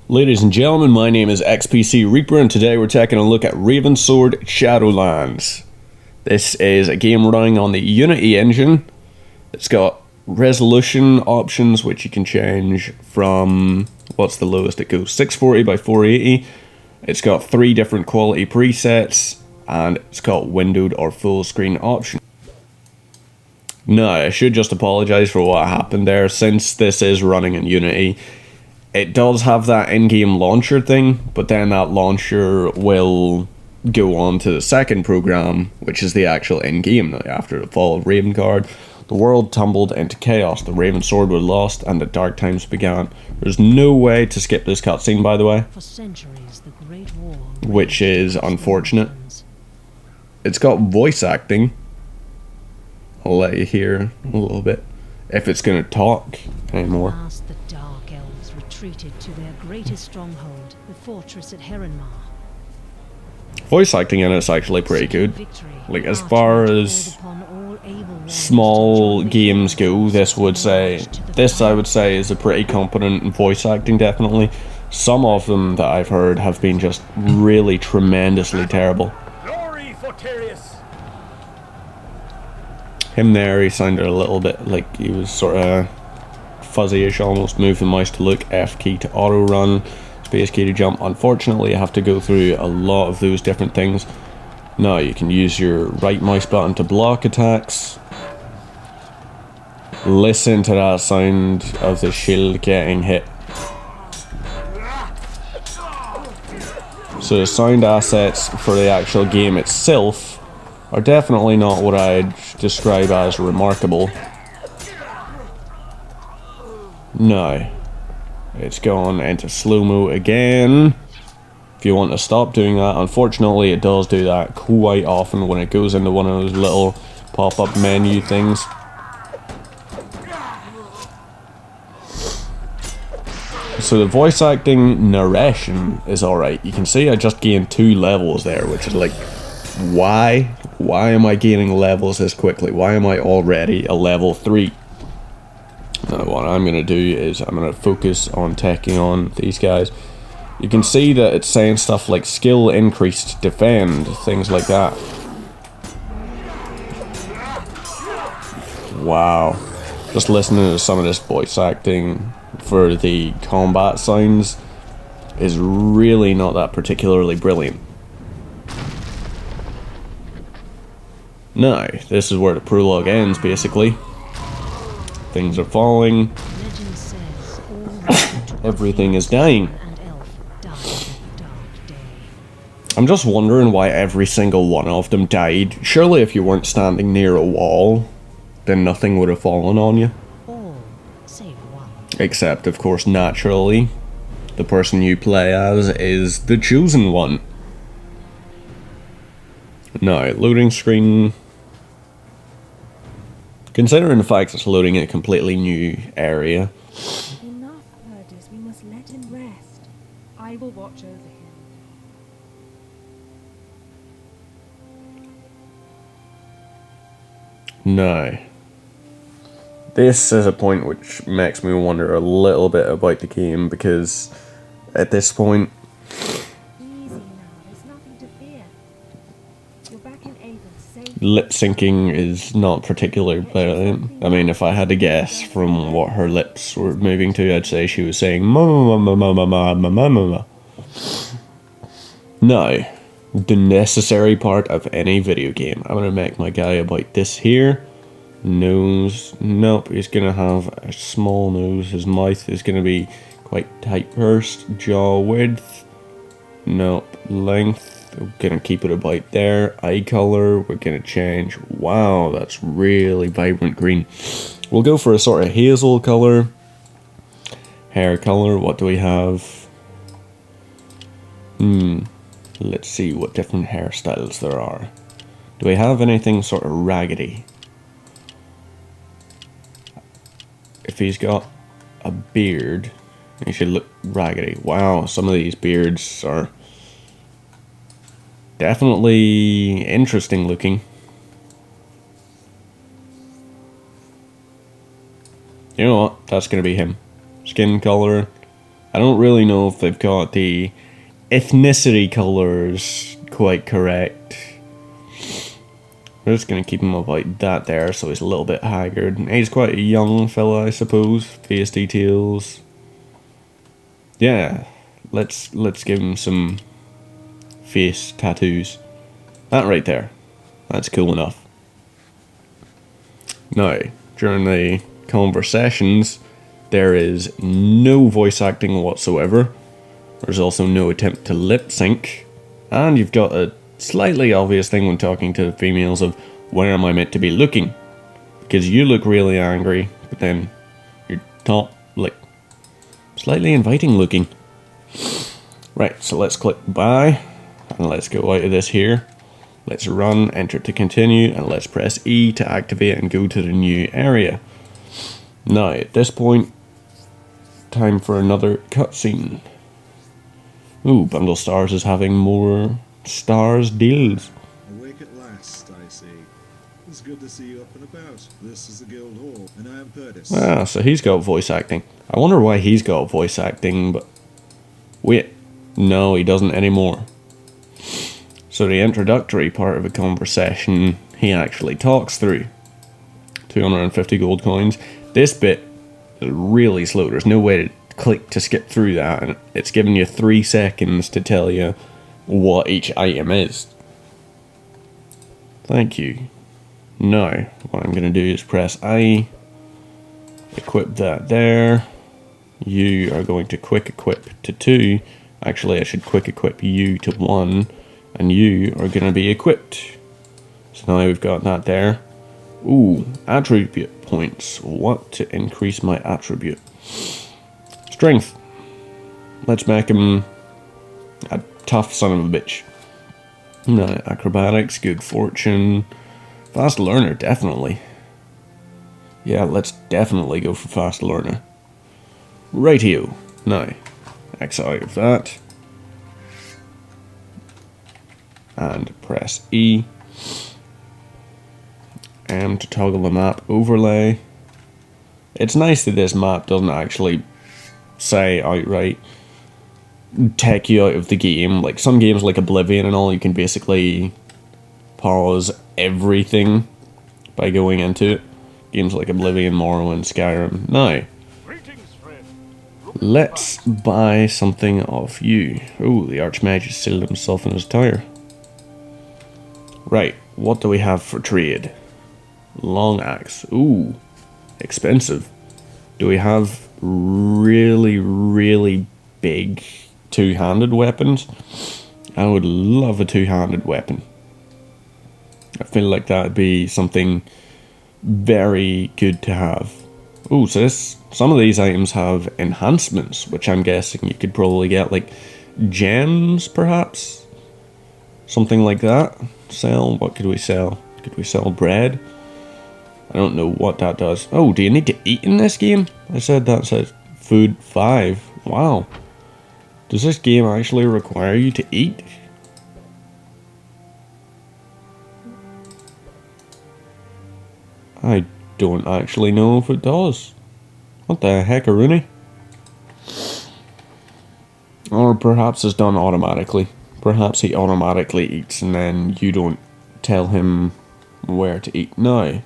Ladies and gentlemen, my name is XPC Reaper, and today we're taking a look at Ravensword Shadowlands. This is a game running on the Unity engine. It's got resolution options which you can change from, what's the lowest it goes, 640 by 480. It's got 3 different quality presets, and it's got windowed or full screen option. Now, I should just apologise for what happened there. Since this is running in Unity, it does have that in-game launcher thing, but then that launcher will go on to the second program, which is the actual in-game. After the fall of Ravensword, the world tumbled into chaos, the Ravensword were lost, and the dark times began. There's no way to skip this cutscene, by the way, for centuries, the Great War, which is unfortunate. It's got voice acting. I'll let you hear a little bit, if it's going to talk anymore. The Dark Elves retreated to their greatest stronghold, the fortress at Heronmar. Voice acting in it's actually pretty good. Like, as far as small games go, this I would say is a pretty competent voice acting, definitely. Some of them that I've heard have been just really tremendously terrible. Glory for Tyrius. Him there, he sounded a little bit like he was sort of fuzzy-ish almost. Move the mouse to look, F key to auto run, space key to jump. Unfortunately, you have to go through a lot of those different things. Now, you can use your right mouse button to block attacks. Listen to that sound of the shield getting hit. So the sound assets for the actual game itself are definitely not what I'd describe as remarkable. Now, it's gone into slow-mo again. If you want to stop doing that, unfortunately it does do that quite often when it goes into one of those little pop-up menu things. So the voice acting narration is alright. You can see I just gained 2 levels there, which is like, why? Why am I gaining levels this quickly? Why am I already a level 3? Now what I'm going to do is I'm going to focus on taking on these guys. You can see that it's saying stuff like skill increased, defend, things like that. Wow. Just listening to some of this voice acting for the combat sounds is really not that particularly brilliant. Now, this is where the prologue ends, basically. Things are falling. Everything is dying. I'm just wondering why every single one of them died. Surely if you weren't standing near a wall, then nothing would have fallen on you. Except, of course, naturally, the person you play as is the chosen one. Now, loading screen. Considering the fact it's loading in a completely new area. Enough, Perdus. We must let him rest. I will watch over him. Now, this is a point which makes me wonder a little bit about the game, because at this point, Easy now. There's nothing to fear. You're back in Avon, safe. lip syncing is not particularly brilliant. I mean, if I had to guess from what her lips were moving to, I'd say she was saying mama mama mama mama mama. Now, the necessary part of any video game. I'm gonna make my guy about this here. Nose, nope, he's gonna have a small nose. His mouth is gonna be quite tight pursed. Jaw width, nope. Length, we're gonna keep it about there. Eye color, we're gonna change. Wow, that's really vibrant green. We'll go for a sort of hazel color. Hair color, what do we have? Let's see what different hairstyles there are. Do we have anything sort of raggedy? If he's got a beard, he should look raggedy. Wow, some of these beards are definitely interesting looking. You know what? That's going to be him. Skin color, I don't really know if they've got the ethnicity colours quite correct. We're just going to keep him up like that there, so he's a little bit haggard. He's quite a young fella, I suppose. Face details. Yeah, let's give him some face tattoos. That right there. That's cool enough. Now, during the conversations, there is no voice acting whatsoever. There's also no attempt to lip sync. And you've got a slightly obvious thing when talking to females of, where am I meant to be looking? Because you look really angry, but then you're not, like, slightly inviting looking. Right, so let's click buy, and let's go out of this here. Let's run, enter to continue, and let's press E to activate and go to the new area. Now, at this point, time for another cutscene. Ooh, Bundle Stars is having more stars deals. Awake at last, I see. It's good to see you up and about. This is the Guild Hall, and I am Purtis. Ah, so he's got voice acting. I wonder why he's got voice acting, but... Wait, no, he doesn't anymore. So the introductory part of a conversation, he actually talks through. 250 gold coins. This bit is really slow. There's no way to click to skip through that, and it's giving you 3 seconds to tell you what each item is. Thank you. Now, what I'm going to do is press I, equip that there. You are going to quick equip to 2. Actually, I should quick equip you to 1, and you are going to be equipped. So now we've got that there. Ooh, attribute points. What to increase my attribute? Strength. Let's make him a tough son of a bitch. No, acrobatics, good fortune. Fast learner, definitely. Yeah, let's definitely go for fast learner. Rightio. Now, X out of that. And press E. M to toggle the map overlay. It's nice that this map doesn't actually say outright take you out of the game. Like some games like Oblivion and all, you can basically pause everything by going into it. Games like Oblivion, Morrowind, Skyrim. Now, Greetings, friend. let's buy something off you. Oh, the Archmage has sealed himself in his tower. Right, what do we have for trade? Long axe. Ooh, expensive. Do we have really, really big two-handed weapons? I would love a two-handed weapon. I feel like that would be something very good to have. Ooh, so some of these items have enhancements, which I'm guessing you could probably get, like gems, perhaps? Something like that. Sell, what could we sell? Could we sell bread? I don't know what that does. Oh, do you need to eat in this game? I said that says food 5. Wow. Does this game actually require you to eat? I don't actually know if it does. What the heck-a-rooney? Or perhaps it's done automatically. Perhaps he automatically eats and then you don't tell him where to eat. Now,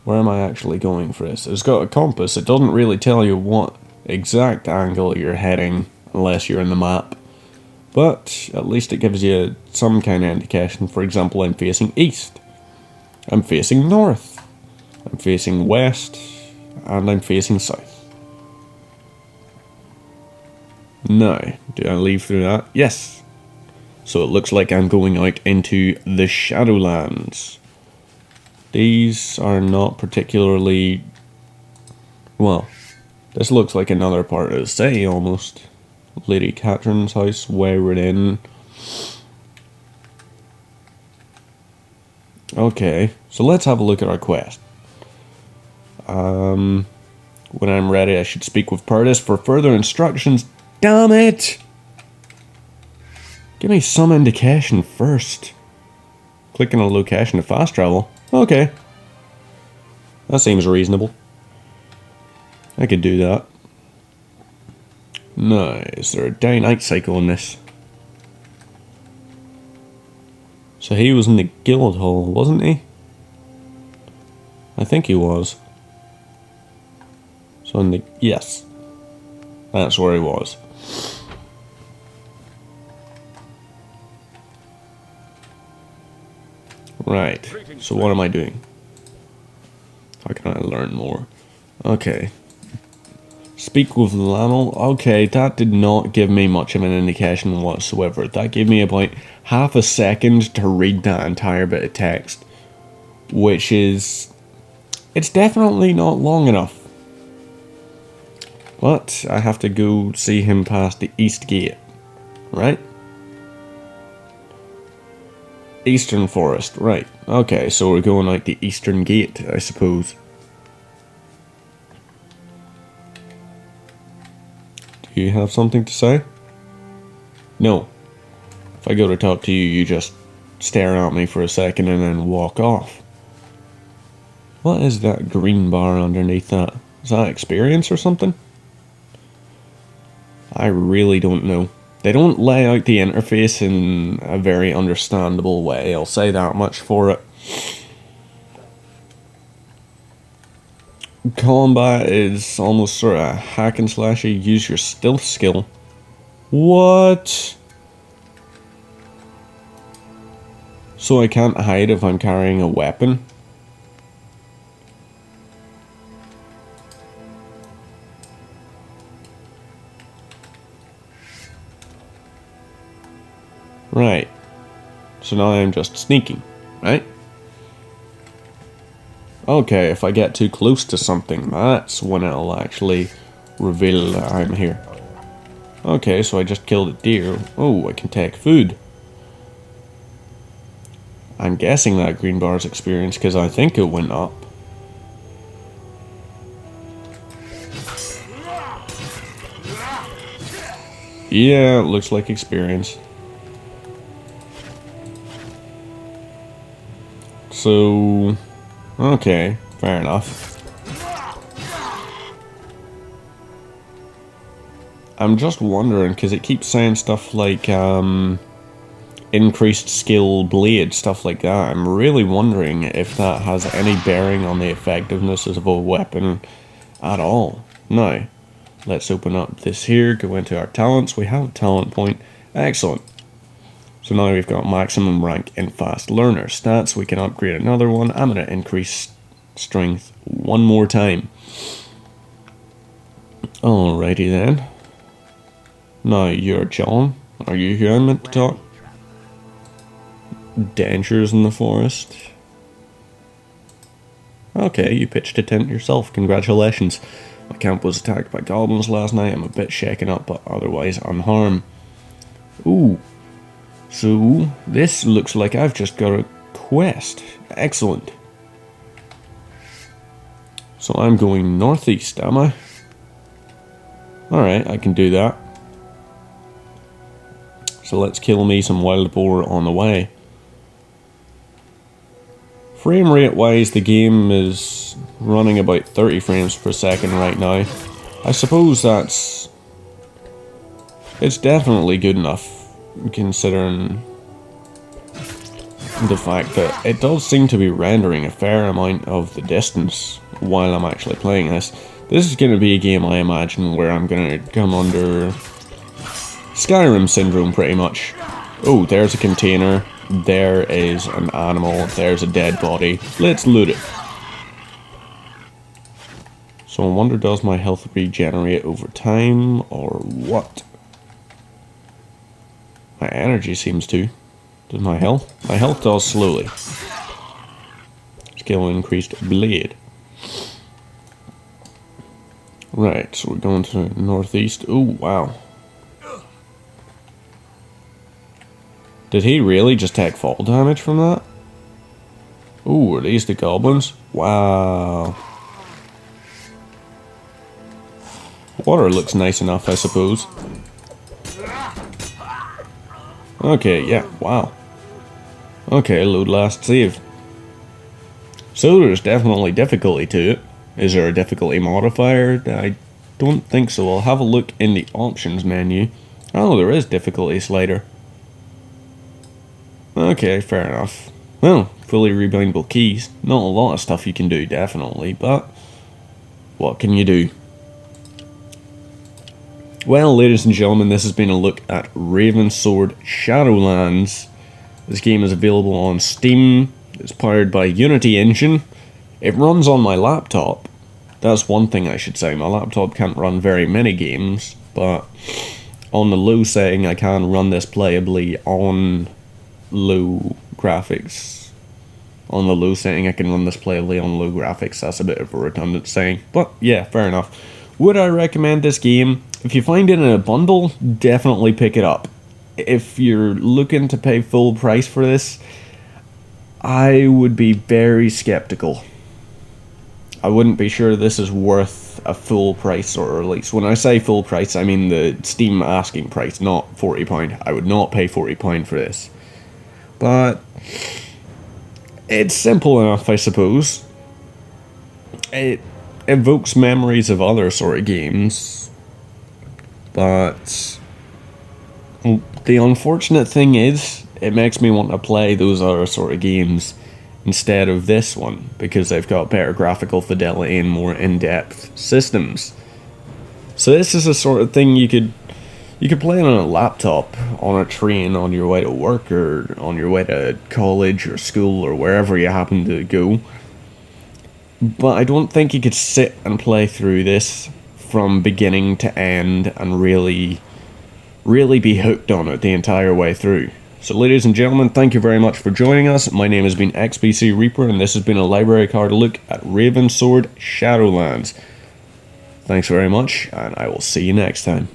where am I actually going for this? It's got a compass. It doesn't really tell you what exact angle you're heading unless you're in the map. But at least it gives you some kind of indication. For example, I'm facing east. I'm facing north. I'm facing west. And I'm facing south. Now, do I leave through that? Yes. So it looks like I'm going out into the Shadowlands. These are not particularly... Well, this looks like another part of the city almost. Lady Catherine's house, Wayward Inn. Okay, so let's have a look at our quest. When I'm ready, I should speak with Purtis for further instructions. Damn it! Give me some indication first. Clicking on a location to fast travel. Okay. That seems reasonable. I could do that. No, is there a day-night cycle in this? So he was in the guild hall, wasn't he? I think he was. So in the... yes. That's where he was. Right, so what am I doing? How can I learn more? Okay. Speak with Lionel. Okay, that did not give me much of an indication whatsoever. That gave me about half a second to read that entire bit of text. Which is... it's definitely not long enough. But I have to go see him past the east gate. Right? Eastern Forest, right. Okay, so we're going out the eastern gate, I suppose. Do you have something to say? No. If I go to talk to you, you just stare at me for a second and then walk off. What is that green bar underneath that? Is that experience or something? I really don't know. They don't lay out the interface in a very understandable way, I'll say that much for it. Combat is almost sort of hack and slashy. Use your stealth skill. What? So I can't hide if I'm carrying a weapon? Right. So now I'm just sneaking, right? Okay, if I get too close to something, that's when it'll actually reveal that I'm here. Okay, so I just killed a deer. Oh, I can take food. I'm guessing that green bar's experience because I think it went up. Yeah, it looks like experience. So... okay, fair enough. I'm just wondering, because it keeps saying stuff like, increased skill blade, stuff like that. I'm really wondering if that has any bearing on the effectiveness of a weapon at all. Now, let's open up this here, go into our talents. We have a talent point. Excellent. So now we've got maximum rank in fast learner stats. We can upgrade another one. I'm going to increase strength one more time. Alrighty then. Now you're John. Are you who I meant to talk? Dangers in the forest. Okay, you pitched a tent yourself. Congratulations. My camp was attacked by goblins last night. I'm a bit shaken up, but otherwise unharmed. Ooh. So, this looks like I've just got a quest. Excellent. So I'm going northeast, am I? Alright, I can do that. So let's kill me some wild boar on the way. Frame rate wise, the game is running about 30 frames per second right now. I suppose that's... it's definitely good enough, considering the fact that it does seem to be rendering a fair amount of the distance while I'm actually playing this. This is going to be a game, I imagine, where I'm going to come under Skyrim syndrome pretty much. Oh, there's a container, there is an animal, there's a dead body. Let's loot it. So I wonder, does my health regenerate over time or what? My energy seems to. Does my health? My health does slowly. Skill increased blade. Right, so we're going to northeast. Oh, wow. Did he really just take fall damage from that? Ooh, are these the goblins? Wow. Water looks nice enough, I suppose. Okay, yeah, wow. Okay, load last save. So there's definitely difficulty to it. Is there a difficulty modifier? I don't think so. I'll have a look in the options menu. Oh, there is difficulty slider. Okay, fair enough. Well, fully rebindable keys. Not a lot of stuff you can do, definitely, but what can you do? Well, ladies and gentlemen, this has been a look at Ravensword Shadowlands. This game is available on Steam. It's powered by Unity Engine. It runs on my laptop. That's one thing I should say. My laptop can't run very many games, but on the low setting, I can run this playably on low graphics. On the low setting, I can run this playably on low graphics. That's a bit of a redundant saying, but yeah, fair enough. Would I recommend this game? If you find it in a bundle, definitely pick it up. If you're looking to pay full price for this, I would be very skeptical. I wouldn't be sure this is worth a full price or release. When I say full price, I mean the Steam asking price, not £40. I would not pay £40 for this. But it's simple enough, I suppose. It evokes memories of other sort of games. But the unfortunate thing is, it makes me want to play those other sort of games instead of this one, because they've got better graphical fidelity and more in-depth systems. So this is the sort of thing you could play on a laptop, on a train, on your way to work, or on your way to college or school, or wherever you happen to go. But I don't think you could sit and play through this from beginning to end and really be hooked on it the entire way through. So ladies and gentlemen, thank you very much for joining us. My name has been XPC Reaper, and this has been a library card look at Ravensword Shadowlands. Thanks very much, and I will see you next time.